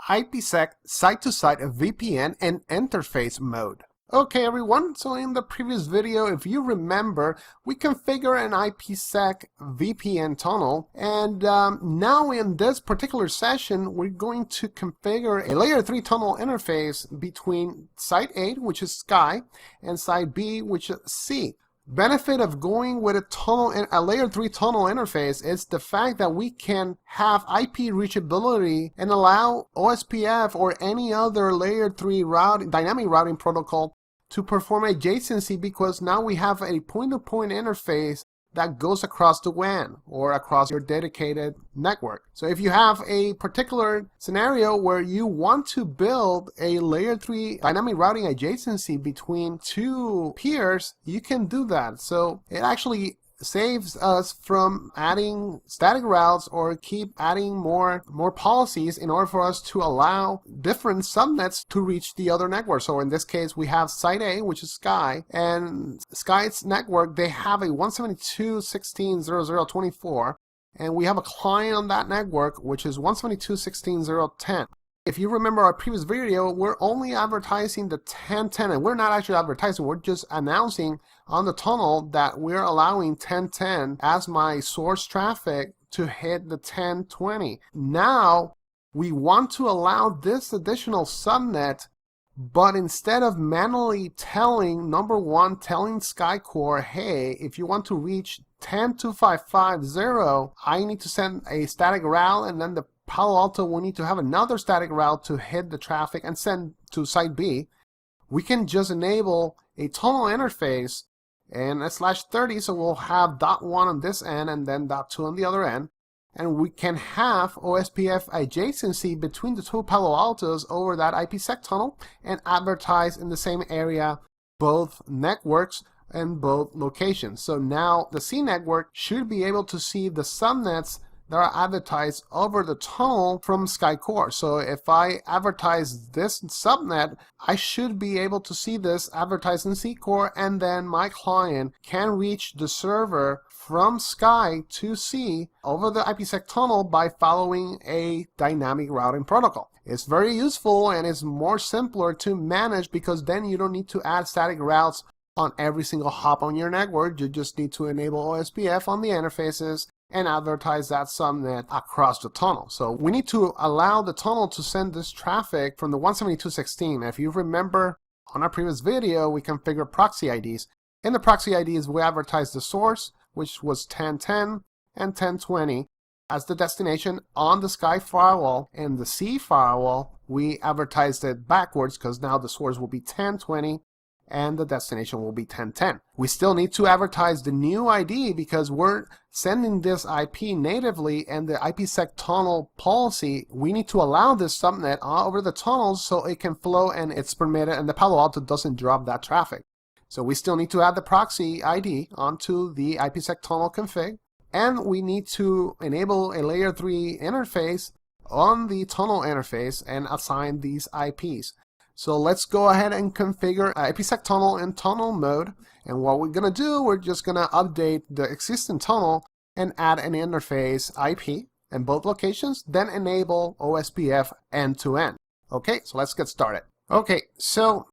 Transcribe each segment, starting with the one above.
IPSec site-to-site VPN and interface mode. Okay everyone, so in the previous video, if you remember, we configure an IPSec VPN tunnel, and now in this particular session, we're going to configure a layer 3 tunnel interface between site A, which is Sky, and site B, which is Sea. Benefit of going with a layer 3 tunnel interface is the fact that we can have IP reachability and allow OSPF or any other layer 3 dynamic routing protocol to perform adjacency, because now we have a point-to-point interface that goes across the WAN or across your dedicated network. So if you have a particular scenario where you want to build a layer 3 dynamic routing adjacency between two peers, you can do that. So it actually saves us from adding static routes or keep adding more policies in order for us to allow different subnets to reach the other network. So in this case, we have site A, which is Sky, and Sky's network, they have a 172.16.00.24, and we have a client on that network, which is 172.16.0.10. If you remember our previous video, we're only advertising the 1010, and we're not actually advertising, we're just announcing on the tunnel that we're allowing 1010 as my source traffic to hit the 1020. Now, we want to allow this additional subnet, but instead of manually telling, number one, telling SkyCore, hey, if you want to reach 10.2550, I need to send a static route, and then the Palo Alto will need to have another static route to hit the traffic and send to site B. We can just enable a tunnel interface and a /30, so we'll have .1 on this end and then .2 on the other end. And we can have OSPF adjacency between the two Palo Altos over that IPsec tunnel and advertise in the same area both networks and both locations. So now the C network should be able to see the subnets that are advertised over the tunnel from SkyCore. So if I advertise this subnet, I should be able to see this advertised in C-Core, and then my client can reach the server from Sky to C over the IPsec tunnel by following a dynamic routing protocol. It's very useful and it's more simpler to manage, because then you don't need to add static routes on every single hop on your network. You just need to enable OSPF on the interfaces and advertise that subnet across the tunnel. So we need to allow the tunnel to send this traffic from the 172.16. If you remember on our previous video, we configured proxy IDs. In the proxy IDs, we advertised the source, which was 1010 and 1020 as the destination on the Sky firewall. And the C firewall, we advertised it backwards, because now the source will be 1020 and the destination will be 1010. We still need to advertise the new ID because we're sending this IP natively, and the IPsec tunnel policy, we need to allow this subnet over the tunnels so it can flow and it's permitted, and the Palo Alto doesn't drop that traffic. So we still need to add the proxy ID onto the IPsec tunnel config, and we need to enable a layer 3 interface on the tunnel interface and assign these IPs. So let's go ahead and configure IPsec tunnel in tunnel mode. And what we're going to do, we're just going to update the existing tunnel and add an interface IP in both locations, then enable OSPF end-to-end. Okay, so let's get started. Okay, so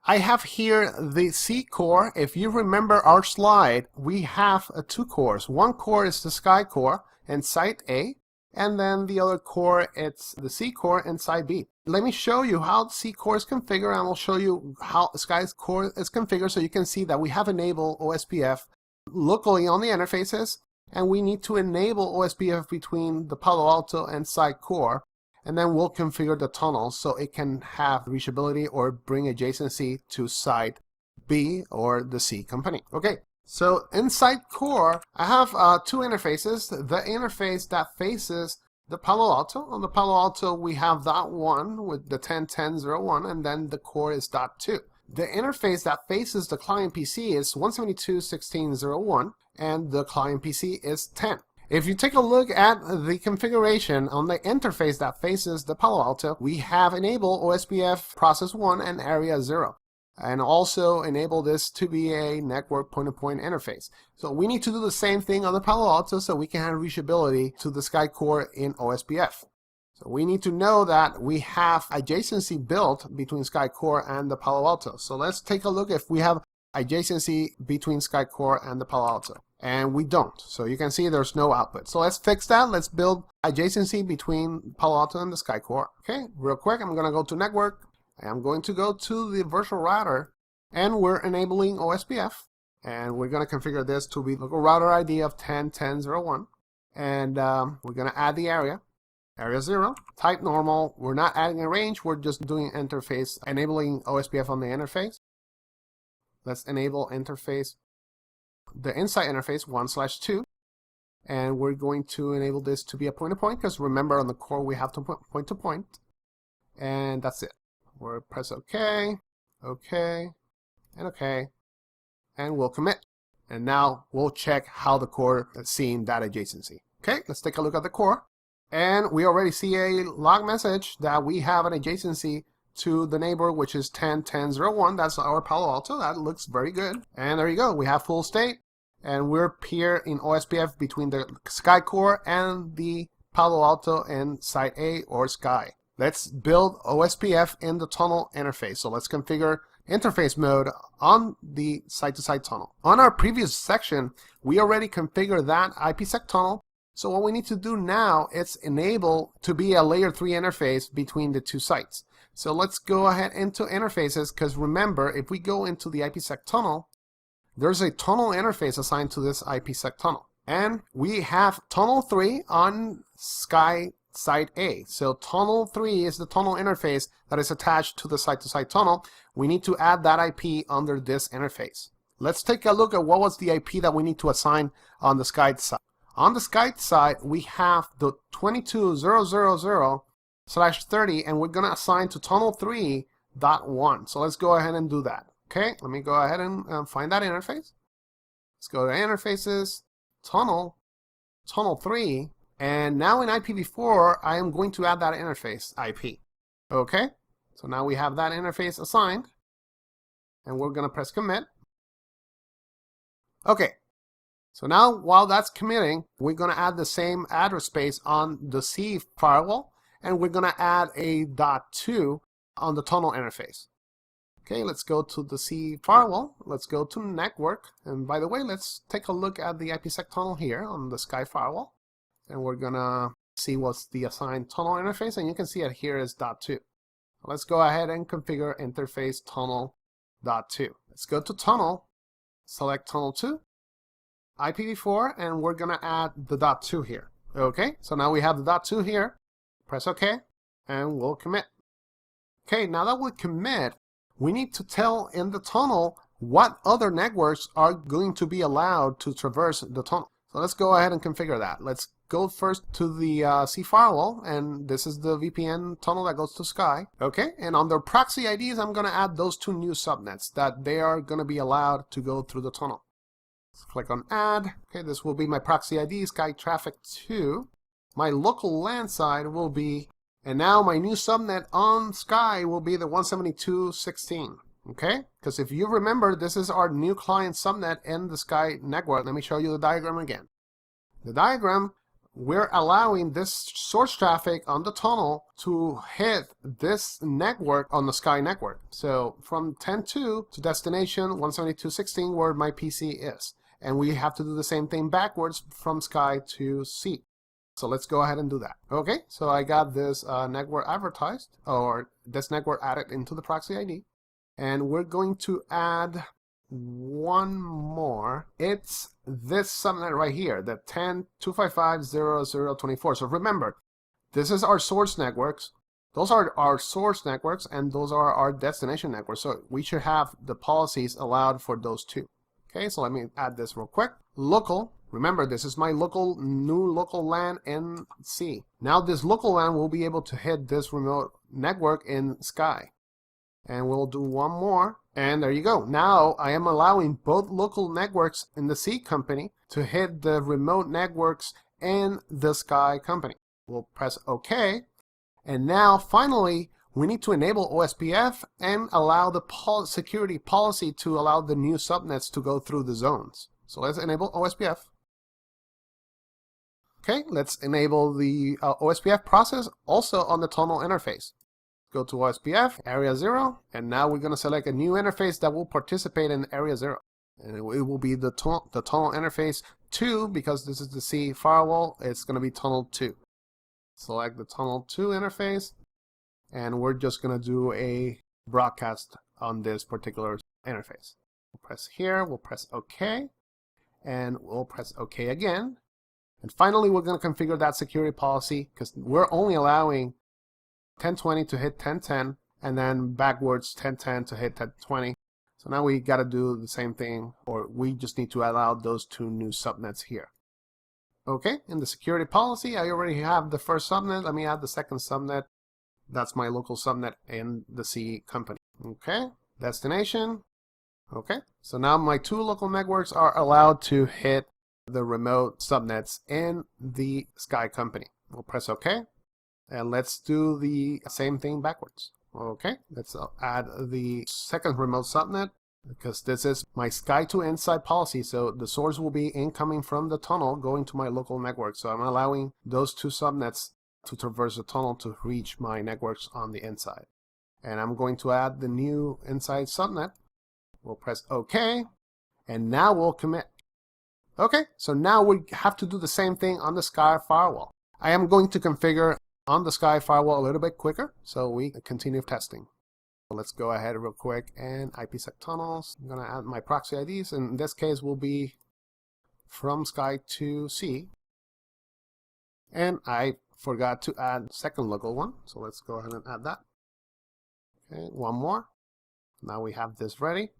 I have here the C core. If you remember our slide, we have two cores. One core is the Sky core and site A, and then the other core, it's the C core and site B. Let me show you how C core is configured, and I'll show you how Sky's core is configured, so you can see that we have enabled OSPF locally on the interfaces, and we need to enable OSPF between the Palo Alto and site core, and then we'll configure the tunnel so it can have reachability or bring adjacency to site B or the C company. Okay. So inside core, I have two interfaces. The interface that faces the Palo Alto. On the Palo Alto, we have .1 with the 10.10.01, and then the core is .2. The interface that faces the client PC is 172.16.0.1, and the client PC is 10. If you take a look at the configuration on the interface that faces the Palo Alto, we have enabled OSPF process 1 and area 0. And also enable this to be a network point-to-point interface. So we need to do the same thing on the Palo Alto so we can have reachability to the Sky core in OSPF. So we need to know that we have adjacency built between Sky Core and the Palo Alto. So let's take a look if we have adjacency between Sky Core and the Palo Alto. And we don't. So you can see there's no output. So let's fix that. Let's build adjacency between Palo Alto and the Sky Core. Okay, real quick, I'm going to go to Network. I'm going to go to the virtual router, and we're enabling OSPF. And we're going to configure this to be local router ID of 10.10.01. And we're going to add the area 0, type normal. We're not adding a range, we're just doing interface, enabling OSPF on the interface. Let's enable interface, the inside interface 1/2, and we're going to enable this to be a point-to-point, because remember on the core we have to point-to-point, and that's it. We'll press OK, OK, and OK, and we'll commit. And now we'll check how the core is seeing that adjacency. Okay, let's take a look at the core. And we already see a log message that we have an adjacency to the neighbor, which is 10.10.01. That's our Palo Alto. That looks very good. And there you go. We have full state. And we're here in OSPF between the Sky Core and the Palo Alto and Site A or Sky. Let's build OSPF in the tunnel interface. So let's configure interface mode on the site-to-site tunnel. On our previous section, we already configured that IPSec tunnel. So what we need to do now is enable to be a layer 3 interface between the two sites. So let's go ahead into interfaces, because remember, if we go into the IPSec tunnel, there's a tunnel interface assigned to this IPSec tunnel. And we have tunnel 3 on Sky Site A. So tunnel 3 is the tunnel interface that is attached to the site-to-site tunnel. We need to add that IP under this interface. Let's take a look at what was the IP that we need to assign on the Sky side. On the Sky side, we have the 22.0.0.0/30, and we're going to assign to tunnel 3.1. So let's go ahead and do that. Okay, let me go ahead and find that interface. Let's go to interfaces, tunnel 3, and now in IPv4, I am going to add that interface IP. Okay, so now we have that interface assigned, and we're going to press commit. Okay. So now, while that's committing, we're going to add the same address space on the C firewall, and we're going to add a .2 on the tunnel interface. Okay, let's go to the C firewall. Let's go to network. And by the way, let's take a look at the IPsec tunnel here on the Sky firewall. And we're going to see what's the assigned tunnel interface, and you can see it here is .2. Let's go ahead and configure interface tunnel .2. Let's go to tunnel, select tunnel 2. IPv4, and we're going to add the .2 here. Okay, so now we have the .2 here. Press OK, and we'll commit. Okay, now that we commit, we need to tell in the tunnel what other networks are going to be allowed to traverse the tunnel. So let's go ahead and configure that. Let's go first to the C firewall, and this is the VPN tunnel that goes to Sky. Okay, and on their proxy IDs, I'm going to add those 2 new subnets that they are going to be allowed to go through the tunnel. Click on add. Okay, this will be my proxy ID, Sky Traffic 2. My local LAN side will be, and now my new subnet on Sky will be the 172.16. Okay, because if you remember, this is our new client subnet in the Sky network. Let me show you the diagram again. The diagram, we're allowing this source traffic on the tunnel to hit this network on the Sky network. So from 10.2 to destination 172.16 where my PC is. And we have to do the same thing backwards from Sky to C. So let's go ahead and do that. Okay, so I got this network advertised, or this network added into the proxy ID. And we're going to add one more. It's this subnet right here, the 10.255.0.0.24. So remember, this is our source networks. Those are our source networks, and those are our destination networks. So we should have the policies allowed for those 2. Okay, so let me add this real quick. Local, remember this is my new local LAN in C. Now this local LAN will be able to hit this remote network in Sky. And we'll do one more, and there you go. Now I am allowing both local networks in the C company to hit the remote networks in the Sky company. We'll press OK, and now finally we need to enable OSPF and allow the security policy to allow the new subnets to go through the zones. So let's enable OSPF. Okay, let's enable the OSPF process also on the tunnel interface. Go to OSPF, area 0, and now we're going to select a new interface that will participate in area 0. And it will be the tunnel interface 2, because this is the C firewall, it's going to be tunnel 2. Select the tunnel 2 interface, and we're just going to do a broadcast on this particular interface. We'll press here, we'll press OK, and we'll press OK again. And finally, we're going to configure that security policy, because we're only allowing 1020 to hit 1010, and then backwards 1010 to hit 1020. So now we got to do the same thing, or we just need to allow those two new subnets here. Okay, in the security policy, I already have the first subnet. Let me add the second subnet. That's my local subnet in the C company. Okay, destination. Okay, so now my two local networks are allowed to hit the remote subnets in the Sky company. We'll press OK, and let's do the same thing backwards. Okay, let's add the second remote subnet, because this is my Sky to Inside policy, so the source will be incoming from the tunnel going to my local network. So I'm allowing those two subnets to traverse the tunnel to reach my networks on the inside. And I'm going to add the new inside subnet. We'll press OK, and now we'll commit. Okay, so now we have to do the same thing on the Sky firewall. I am going to configure on the Sky firewall a little bit quicker, so we continue testing. So let's go ahead real quick and IPSec tunnels. I'm going to add my proxy IDs, and in this case will be from Sky to C. And I forgot to add second local one, so let's go ahead and add that. Okay, one more. Now we have this ready.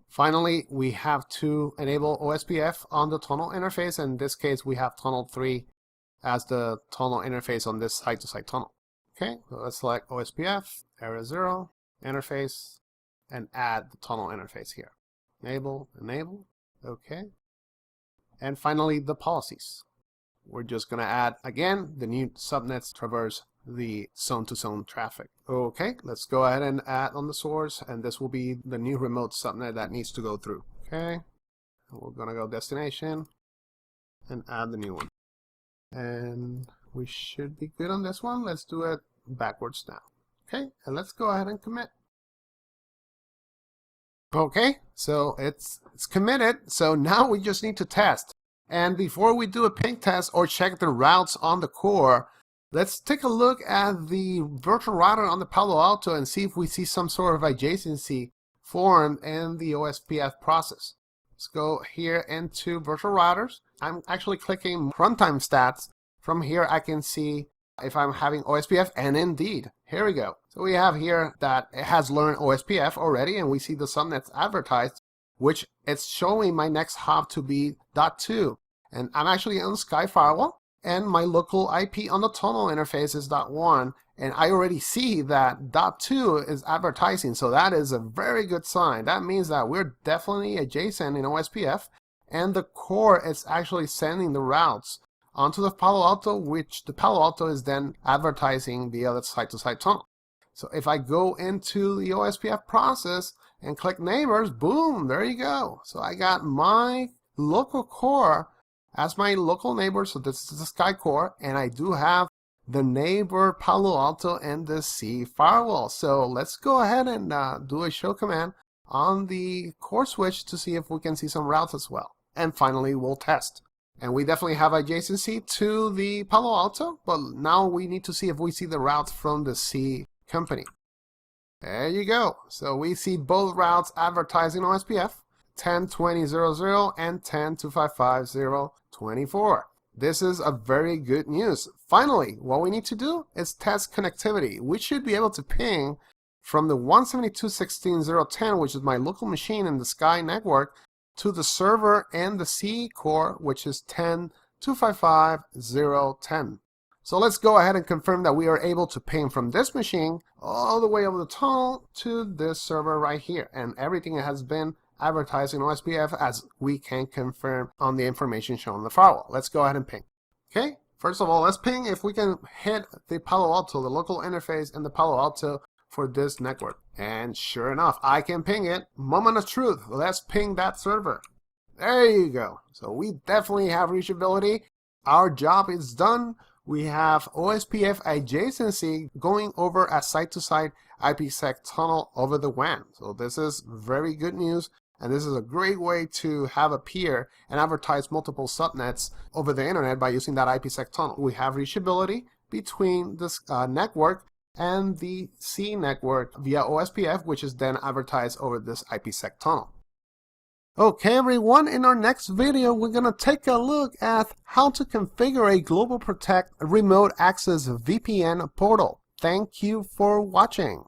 Finally, we have to enable OSPF on the tunnel interface. In this case, we have tunnel 3 as the tunnel interface on this site-to-site tunnel. Okay, so let's select OSPF, area 0, interface, and add the tunnel interface here. Enable, okay. And finally, the policies. We're just going to add, again, the new subnets traverse the zone-to-zone traffic. Okay, let's go ahead and add on the source, and this will be the new remote subnet that needs to go through. Okay, we're going to go destination and add the new one. And we should be good on this one. Let's do it backwards now. Okay, and let's go ahead and commit. Okay, so it's committed. So now we just need to test. And before we do a ping test or check the routes on the core, let's take a look at the virtual router on the Palo Alto and see if we see some sort of adjacency formed in the OSPF process. Let's go here into virtual routers. I'm actually clicking runtime stats. From here I can see if I'm having OSPF, and indeed, here we go. So we have here that it has learned OSPF already, and we see the subnets advertised, which it's showing my next hop to be .2. And I'm actually on Sky Firewall, and my local IP on the tunnel interface is .1, and I already see that .2 is advertising, so that is a very good sign. That means that we're definitely adjacent in OSPF, and the core is actually sending the routes onto the Palo Alto, which the Palo Alto is then advertising via the site-to-site tunnel. So if I go into the OSPF process and click neighbors, boom, there you go. So I got my local core as my local neighbor, so this is the Sky core, and I do have the neighbor Palo Alto and the C firewall. So let's go ahead and do a show command on the core switch to see if we can see some routes as well. And finally, we'll test. And we definitely have adjacency to the Palo Alto, but now we need to see if we see the routes from the C company. There you go. So we see both routes advertising OSPF, 10.20.00 and 10.255.0.24. This is a very good news. Finally, what we need to do is test connectivity. We should be able to ping from the 172.16.0.10, which is my local machine in the Sky network, to the server and the C core, which is 10.255.0.10. So let's go ahead and confirm that we are able to ping from this machine all the way over the tunnel to this server right here. And everything has been advertised in OSPF, as we can confirm on the information shown on the firewall. Let's go ahead and ping. Okay, first of all, let's ping if we can hit the Palo Alto, the local interface in the Palo Alto for this network. And sure enough, I can ping it. Moment of truth. Let's ping that server. There you go. So we definitely have reachability. our job is done. We have OSPF adjacency going over a site-to-site IPSec tunnel over the WAN. So this is very good news, and this is a great way to have a peer and advertise multiple subnets over the internet by using that IPSec tunnel. We have reachability between this network and the C network via OSPF, which is then advertised over this IPSec tunnel. Okay everyone, in our next video we're going to take a look at how to configure a Global Protect remote access VPN portal. Thank you for watching.